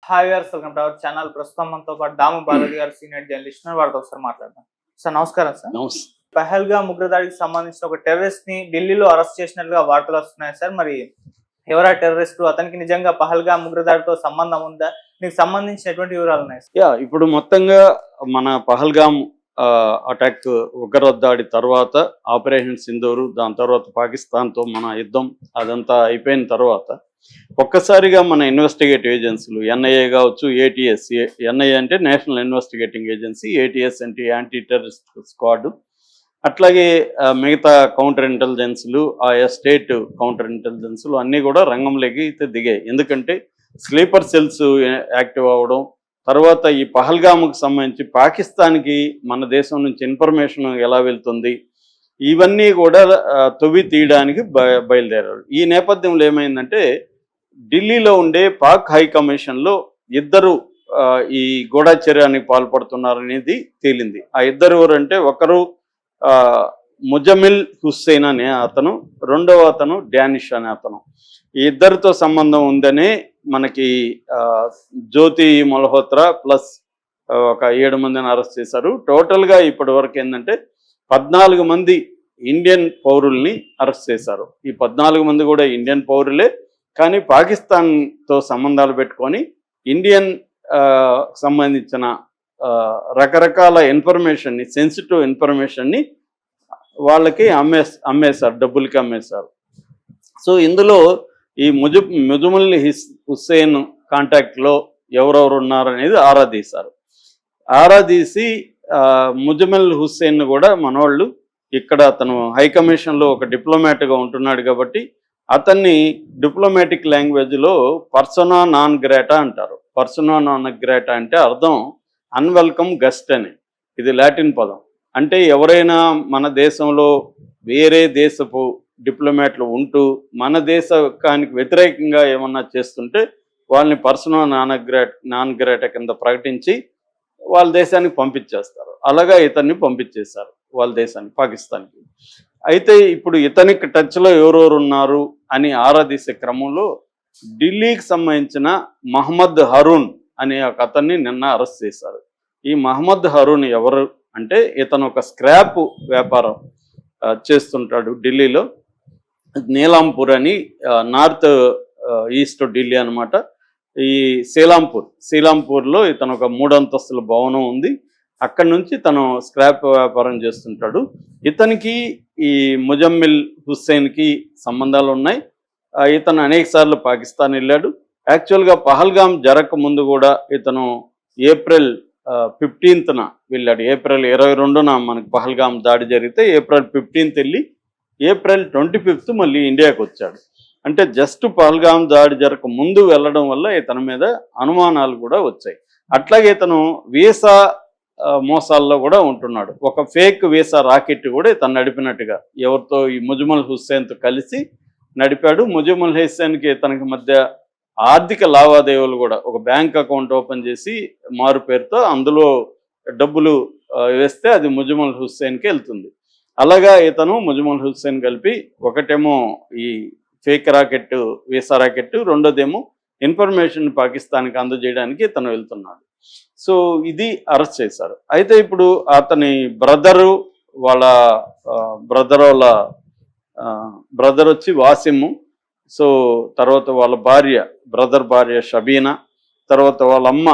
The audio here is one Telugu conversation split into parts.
Hi viewers, welcome to our channel. ప్రస్తుతం మనతో పాటు దాము బాలాజీ గారు సీనియర్ జర్నలిస్ట్ వారితో ఒకసారి మాట్లాడదాం. సార్ నమస్కారం. సార్ పహల్గామ్ ఉగ్రదాడికి సంబంధించిన ఒక టెర్రరిస్ట్ ని ఢిల్లీలో అరెస్ట్ చేసినట్లుగా వార్తలు వస్తున్నాయి సార్. మరి ఎవరా టెర్రరిస్ట్? అతనికి నిజంగా పహల్గామ్ ఉగ్రదాడితో సంబంధం ఉందా? దీనికి సంబంధించినటువంటి వివరాలు ఉన్నాయి సార్. ఇప్పుడు మొత్తంగా మన పహల్గామ్ అటాక్ ఉగ్రదాడి తర్వాత ఆపరేషన్ సింధూరు, దాని తర్వాత పాకిస్తాన్తో మన యుద్ధం అదంతా అయిపోయిన తర్వాత ఒక్కసారిగా మన ఇన్వెస్టిగేటివ్ ఏజెన్సీలు ఎన్ఐఏ కావచ్చు, ఏటీఎస్, ఎన్ఐఏ అంటే నేషనల్ ఇన్వెస్టిగేటింగ్ ఏజెన్సీ, ఏటీఎస్ అంటే యాంటీ టెర్రరిస్ట్ స్క్వాడ్, అట్లాగే మిగతా కౌంటర్ ఇంటెలిజెన్స్లు, ఆయా స్టేట్ కౌంటర్ ఇంటెలిజెన్స్లు అన్నీ కూడా రంగంలోకి అయితే దిగాయి. ఎందుకంటే స్లీపర్ సెల్స్ యాక్టివ్ అవ్వడం, తర్వాత ఈ పహల్గాముకు సంబంధించి పాకిస్తాన్కి మన దేశం నుంచి ఇన్ఫర్మేషన్ ఎలా వెళ్తుంది, ఇవన్నీ కూడా తొవ్వి తీయడానికి బయలుదేరారు. ఈ నేపథ్యంలో ఏమైందంటే ఢిల్లీలో ఉండే పాక్ హై కమిషన్లో ఇద్దరు ఈ గూఢచర్యానికి పాల్పడుతున్నారనేది తేలింది. ఆ ఇద్దరు ఎవరంటే ఒకరు ముజమిల్ హుస్సేన్ అనే అతను, రెండవ అతను డానిష్ అనే అతను. ఈ ఇద్దరితో సంబంధం ఉందనే మనకి జ్యోతి మల్హోత్రా ప్లస్ ఒక 7 మందిని అరెస్ట్ చేశారు. టోటల్గా ఇప్పటి వరకు ఏంటంటే 14 మంది ఇండియన్ పౌరుల్ని అరెస్ట్ చేశారు. ఈ 14 మంది కూడా ఇండియన్ పౌరులే, కానీ పాకిస్తాన్తో సంబంధాలు పెట్టుకొని ఇండియన్ సంబంధించిన రకరకాల ఇన్ఫర్మేషన్ని, సెన్సిటివ్ ఇన్ఫర్మేషన్ని వాళ్ళకి అమ్మేశారు, డబ్బులకి అమ్మేశారు. సో ఇందులో ఈ ముజమిల్ హుస్సేన్ కాంటాక్ట్లో ఎవరెవరు ఉన్నారనేది ఆరా తీసి ముజమిల్ హుస్సేన్ కూడా మనవాళ్ళు ఇక్కడ అతను హైకమిషన్లో ఒక డిప్లొమాట్గా ఉంటున్నాడు కాబట్టి అతన్ని డిప్లొమాటిక్ లాంగ్వేజ్లో పర్సోనా నాన్ గ్రాటా అంటారు. పర్సోనా నాన్ గ్రాటా అంటే అర్థం అన్వెల్కమ్ గెస్ట్ అని. ఇది లాటిన్ పదం. అంటే ఎవరైనా మన దేశంలో వేరే దేశపు డిప్లొమాట్లు ఉంటూ మన దేశానికి వ్యతిరేకంగా ఏమన్నా చేస్తుంటే వాళ్ళని పర్సోనా నాన్ గ్రాటా కింద ప్రకటించి వాళ్ళ దేశానికి పంపించేస్తారు. అలాగా ఇతన్ని పంపించేశారు వాళ్ళ దేశానికి, పాకిస్తాన్కి. అయితే ఇప్పుడు ఇతనికి టచ్లో ఎవరెవరు ఉన్నారు అని ఆరాధీసే క్రమంలో ఢిల్లీకి సంబంధించిన మహమ్మద్ హరూన్ అనే ఒక అతన్ని నిన్న అరెస్ట్ చేశారు. ఈ మహమ్మద్ హరూన్ ఎవరు అంటే ఇతను ఒక స్క్రాప్ వ్యాపారం చేస్తుంటాడు ఢిల్లీలో. నీలాంపూర్ అని నార్త్ ఈస్ట్ ఢిల్లీ అనమాట. ఈ సీలాంపూర్లో ఇతను ఒక 3 అంతస్తుల భవనం ఉంది. అక్కడి నుంచి తను స్క్రాప్ వ్యాపారం చేస్తుంటాడు. ఇతనికి ఈ ముజమిల్ హుస్సేన్కి సంబంధాలు ఉన్నాయి. ఇతను అనేక సార్లు పాకిస్తాన్ వెళ్ళాడు. యాక్చువల్గా పహల్గామ్ జరగక ముందు కూడా ఇతను ఏప్రిల్ 15న వెళ్ళాడు. ఏప్రిల్ 22న మనకు పహల్గామ్ దాడి జరిగితే ఏప్రిల్ 15th వెళ్ళి ఏప్రిల్ 25th మళ్ళీ ఇండియాకి వచ్చాడు. అంటే జస్ట్ పహల్గామ్ దాడి జరగక ముందు వెళ్ళడం వల్ల ఇతని మీద అనుమానాలు కూడా వచ్చాయి. అట్లాగే ఇతను వీసా మోసాల్లో కూడా ఉంటున్నాడు. ఒక ఫేక్ వీసా రాకెట్ కూడా ఇతను నడిపినట్టుగా ఎవరితో ఈ ముజమిల్ హుస్సేన్తో కలిసి నడిపాడు. ముజమిల్ హుస్సేన్కి ఇతనికి మధ్య ఆర్థిక లావాదేవీలు కూడా, ఒక బ్యాంక్ అకౌంట్ ఓపెన్ చేసి మారు పేరుతో అందులో డబ్బులు వేస్తే అది ముజమిల్ హుస్సేన్కి వెళ్తుంది. అలాగా ఇతను ముజమిల్ హుస్సేన్ కలిపి ఒకటేమో ఈ ఫేక్ రాకెట్, వీసా రాకెట్, రెండోదేమో ఇన్ఫర్మేషన్ పాకిస్తాన్కి అందజేయడానికి ఇతను వెళ్తున్నాడు. సో ఇది అరెస్ట్ చేశారు. అయితే ఇప్పుడు అతని వాళ్ళ బ్రదర్ వచ్చి వాసిము, సో తర్వాత వాళ్ళ బ్రదర్ భార్య షబీనా, తర్వాత వాళ్ళ అమ్మ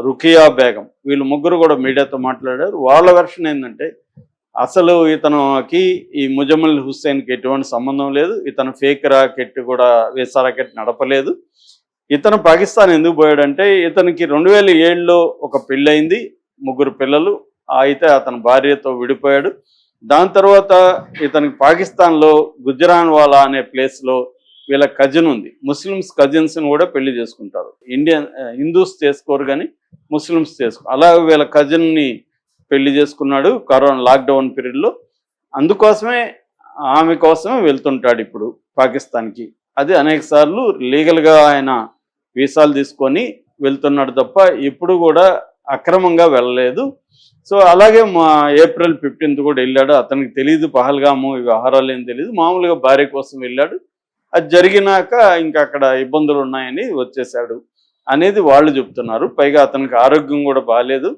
రుకియా బేగం, వీళ్ళు ముగ్గురు కూడా మీడియాతో మాట్లాడారు. వాళ్ళ వెర్షన్ ఏంటంటే అసలు ఇతనికి ఈ ముజమిల్ హుస్సేన్కి ఎటువంటి సంబంధం లేదు. ఇతను ఫేక్ రాకెట్ కూడా, వీసా రాకెట్ నడపలేదు. ఇతను పాకిస్తాన్ ఎందుకు పోయాడంటే ఇతనికి 2007లో ఒక పెళ్ళయింది, 3 పిల్లలు. అయితే అతని భార్యతో విడిపోయాడు. దాని తర్వాత ఇతనికి పాకిస్తాన్లో గుజరాన్వాలా అనే ప్లేస్లో వీళ్ళ కజిన్ ఉంది. ముస్లిమ్స్ కజిన్స్ని కూడా పెళ్లి చేసుకుంటారు. హిందూస్ చేసుకోరు కానీ ముస్లిమ్స్ అలా వీళ్ళ కజిన్ని పెళ్లి చేసుకున్నాడు కరోనా లాక్డౌన్ పీరియడ్లో. అందుకోసమే ఆమె కోసమే వెళ్తుంటాడు ఇప్పుడు పాకిస్తాన్కి. అది అనేక సార్లు లీగల్గా ఆయన వీసాలు తీసుకొని వెళ్తున్నాడు తప్ప ఎప్పుడు కూడా అక్రమంగా వెళ్ళలేదు. సో అలాగే ఏప్రిల్ 15th కూడా వెళ్ళాడు. అతనికి తెలియదు పహల్గాము ఈ వ్యవహారాలు ఏం తెలియదు, మామూలుగా భార్య కోసం వెళ్ళాడు. అది జరిగినాక ఇంకా అక్కడ ఇబ్బందులు ఉన్నాయని వచ్చేసాడు. అనేది వాళ్ళు చెప్తున్నారు. పైగా అతనికి ఆరోగ్యం కూడా బాగాలేదు,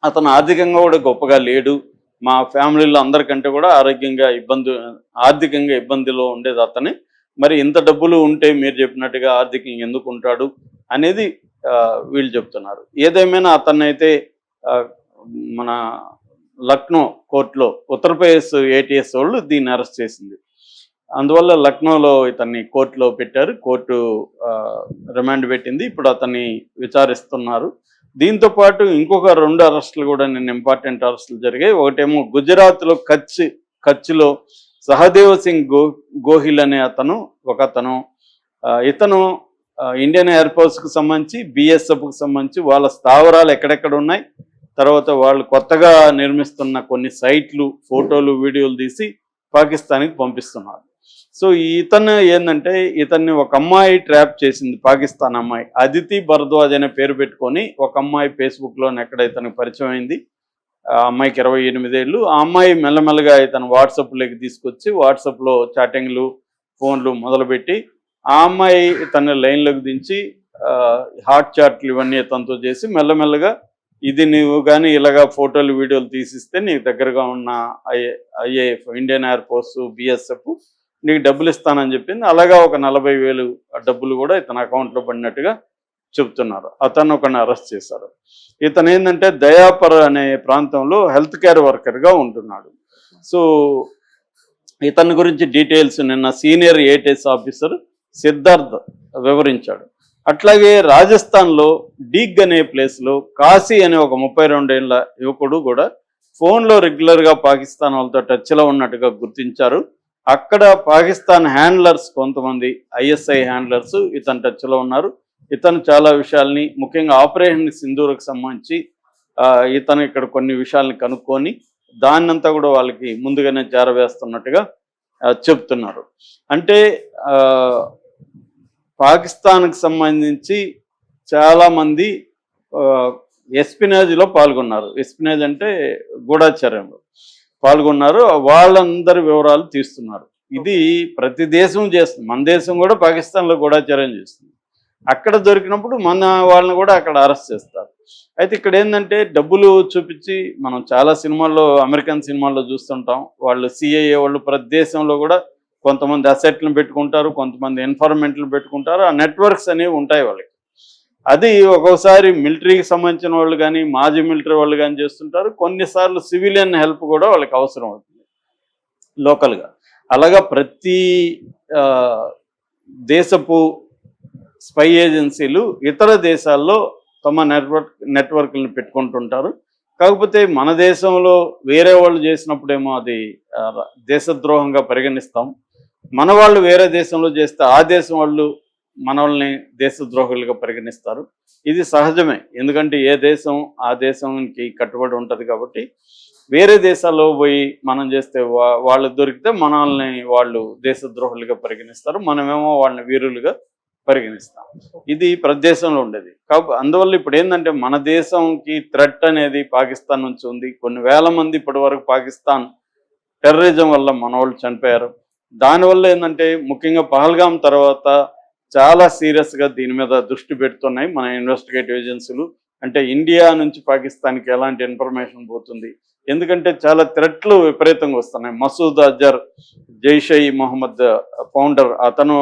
అతను ఆర్థికంగా కూడా గొప్పగా లేడు, మా ఫ్యామిలీలో అందరికంటే కూడా ఆర్థికంగా ఇబ్బందిలో ఉండేది అతనే, మరి ఇంత డబ్బులు ఉంటే మీరు చెప్పినట్టుగా ఆర్థికంగా ఎందుకు ఉంటాడు అనేది వీళ్ళు చెప్తున్నారు. ఏదేమైనా అతన్నైతే మన లక్నో కోర్టులో ఉత్తరప్రదేశ్ ఏటీఎస్ వాళ్ళు దీన్ని అరెస్ట్ చేసింది. అందువల్ల లక్నోలో ఇతన్ని కోర్టులో పెట్టారు, కోర్టు రిమాండ్ పెట్టింది, ఇప్పుడు అతన్ని విచారిస్తున్నారు. దీంతో పాటు ఇంకొక 2 అరెస్టులు కూడా నిన్న ఇంపార్టెంట్ అరెస్టులు జరిగాయి. ఒకటేమో గుజరాత్లో కచ్లో సహదేవ్ సింగ్ గోహిల్ అనే ఒకతను ఇతను ఇండియన్ ఎయిర్ ఫోర్స్కి సంబంధించి బిఎస్ఎఫ్కి సంబంధించి వాళ్ళ స్థావరాలు ఎక్కడెక్కడ ఉన్నాయి, తర్వాత వాళ్ళు కొత్తగా నిర్మిస్తున్న కొన్ని సైట్లు ఫోటోలు వీడియోలు తీసి పాకిస్తాన్కి పంపిస్తున్నారు. సో ఇతను ఏంటంటే ఇతన్ని ఒక అమ్మాయి ట్రాప్ చేసింది, పాకిస్తాన్ అమ్మాయి అదితి భరద్వాజ్ అనే పేరు పెట్టుకొని ఒక అమ్మాయి ఫేస్బుక్లో ఎక్కడ ఇతనికి పరిచయం అయింది. ఆ అమ్మాయికి 28 ఏళ్ళు. ఆ అమ్మాయి మెల్లమెల్లగా ఇతను వాట్సాప్లోకి తీసుకొచ్చి వాట్సాప్లో చాటింగ్లు ఫోన్లు మొదలుపెట్టి ఆ అమ్మాయి ఇతన్ని లైన్లోకి దించి హాట్ చాట్లు ఇవన్నీ ఇతనితో చేసి మెల్లమెల్లగా ఇది నువ్వు కానీ ఇలాగా ఫోటోలు వీడియోలు తీసిస్తే నీకు దగ్గరగా ఉన్న IAF Indian air force BSF నీకు డబ్బులు ఇస్తానని చెప్పింది. అలాగా ఒక 40,000 డబ్బులు కూడా ఇతని అకౌంట్లో పడినట్టుగా చెప్తున్నారు. అతను ఒకరిని అరెస్ట్ చేశారు. ఇతను ఏంటంటే దయాపర్ అనే ప్రాంతంలో హెల్త్ కేర్ వర్కర్గా ఉంటున్నాడు. సో ఇతని గురించి డీటెయిల్స్ నిన్న సీనియర్ ఏటీఎస్ ఆఫీసర్ సిద్ధార్థ్ వివరించాడు. అట్లాగే రాజస్థాన్లో డీగ్ అనే ప్లేస్లో కాశీ అనే ఒక 32 ఏళ్ళ యువకుడు కూడా ఫోన్లో రెగ్యులర్గా పాకిస్తాన్ వాళ్ళతో టచ్లో ఉన్నట్టుగా గుర్తించారు. అక్కడ పాకిస్తాన్ హ్యాండ్లర్స్ కొంతమంది ఐఎస్ఐ హ్యాండ్లర్స్ ఇతని టచ్లో ఉన్నారు. ఇతను చాలా విషయాల్ని ముఖ్యంగా ఆపరేషన్ సింధూర్కి సంబంధించి ఇతను ఇక్కడ కొన్ని విషయాల్ని కనుక్కొని దాన్నంతా కూడా వాళ్ళకి ముందుగానే చేరవేస్తున్నట్టుగా చెప్తున్నారు. అంటే పాకిస్తాన్కి సంబంధించి చాలామంది ఎస్పినేజ్లో పాల్గొన్నారు. ఎస్పినేజ్ అంటే గూఢాచర్యంలో పాల్గొన్నారు. వాళ్ళందరి వివరాలు తీస్తున్నారు. ఇది ప్రతి దేశం చేస్తుంది. మన దేశం కూడా పాకిస్తాన్లో గూఢాచర్యం చేస్తుంది. అక్కడ దొరికినప్పుడు మన వాళ్ళని కూడా అక్కడ అరెస్ట్ చేస్తారు. అయితే ఇక్కడ ఏంటంటే డబ్బులు చూపించి మనం చాలా సినిమాల్లో అమెరికన్ సినిమాల్లో చూస్తుంటాం. వాళ్ళు సిఐఏ వాళ్ళు ప్రతి దేశంలో కూడా కొంతమంది అసెట్లను పెట్టుకుంటారు, కొంతమంది ఇన్ఫార్మెంట్లు పెట్టుకుంటారు. ఆ నెట్వర్క్స్ అనేవి ఉంటాయి వాళ్ళకి. అది ఒక్కోసారి మిలిటరీకి సంబంధించిన వాళ్ళు కానీ మాజీ మిలిటరీ వాళ్ళు కానీ చేస్తుంటారు. కొన్నిసార్లు సివిలియన్ హెల్ప్ కూడా వాళ్ళకి అవసరం అవుతుంది లోకల్గా. అలాగా ప్రతి దేశపు స్పై ఏజెన్సీలు ఇతర దేశాల్లో తమ నెట్వర్క్లను పెట్టుకుంటుంటారు. కాకపోతే మన దేశంలో వేరే వాళ్ళు చేసినప్పుడేమో అది దేశద్రోహంగా పరిగణిస్తాం. మన వాళ్ళు వేరే దేశంలో చేస్తే ఆ దేశం వాళ్ళు మన వాళ్ళని దేశద్రోహులుగా పరిగణిస్తారు. ఇది సహజమే, ఎందుకంటే ఏ దేశం ఆ దేశంకి కట్టుబడి ఉంటుంది. కాబట్టి వేరే దేశాల్లో పోయి మనం చేస్తే వాళ్ళు దొరికితే మనల్ని వాళ్ళు దేశద్రోహులుగా పరిగణిస్తారు, మనమేమో వాళ్ళని వీరులుగా పరిగణిస్తాం. ఇది ప్రతి దేశంలో ఉండేది. అందువల్ల ఇప్పుడు ఏంటంటే మన దేశంకి థ్రెట్ అనేది పాకిస్తాన్ నుంచి ఉంది. కొన్ని వేల మంది ఇప్పటి వరకు పాకిస్తాన్ టెర్రరిజం వల్ల మన వాళ్ళు చనిపోయారు. దానివల్ల ఏంటంటే ముఖ్యంగా పహల్గామ్ తర్వాత చాలా సీరియస్గా దీని మీద దృష్టి పెడుతున్నాయి మన ఇన్వెస్టిగేటివ్ ఏజెన్సీలు. అంటే ఇండియా నుంచి పాకిస్తాన్కి ఎలాంటి ఇన్ఫర్మేషన్ పోతుంది, ఎందుకంటే చాలా థ్రెట్లు విపరీతంగా వస్తున్నాయి. మసూద్ అజర్ జైష్ ఇ మొహమ్మద్ ఫౌండర్ అతను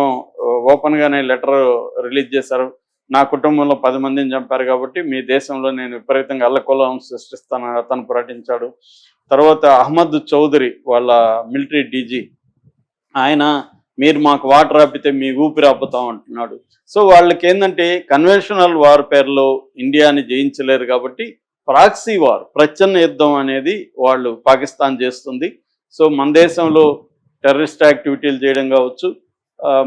ఓపెన్గానే లెటర్ రిలీజ్ చేశారు. నా కుటుంబంలో 10 మందిని చంపారు కాబట్టి మీ దేశంలో నేను విపరీతంగా అల్లకొల్లం సృష్టిస్తానని అతను ప్రకటించాడు. తర్వాత అహ్మద్ చౌదరి వాళ్ళ మిలిటరీ డీజీ ఆయన మీరు మాకు వాటర్ ఆపితే మీ ఊపిరి ఆపుతాం అంటున్నాడు. సో వాళ్ళకి ఏంటంటే కన్వెన్షనల్ వార్ఫేర్లో ఇండియాని జయించలేరు కాబట్టి ప్రాక్సీ వార్ ప్రచ్ఛన్న యుద్ధం అనేది వాళ్ళు పాకిస్తాన్ చేస్తుంది. సో మన దేశంలో టెర్రరిస్ట్ యాక్టివిటీలు చేయడం కావచ్చు,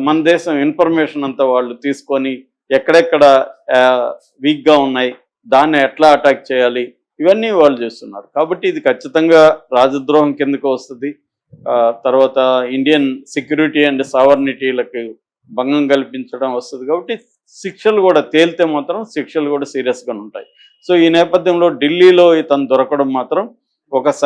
మన దేశం ఇన్ఫర్మేషన్ అంతా వాళ్ళు తీసుకొని ఎక్కడెక్కడ వీక్గా ఉన్నాయి దాన్ని ఎట్లా అటాక్ చేయాలి ఇవన్నీ వాళ్ళు చేస్తున్నారు. కాబట్టి ఇది ఖచ్చితంగా రాజద్రోహం కిందకు వస్తుంది. తర్వాత ఇండియన్ సెక్యూరిటీ అండ్ సావర్నిటీలకు భంగం కల్పించడం వస్తుంది. కాబట్టి శిక్షలు కూడా తేలితే మాత్రం శిక్షలు కూడా సీరియస్గా ఉంటాయి. సో ఈ నేపథ్యంలో ఢిల్లీలో ఇతను దొరకడం మాత్రం ఒక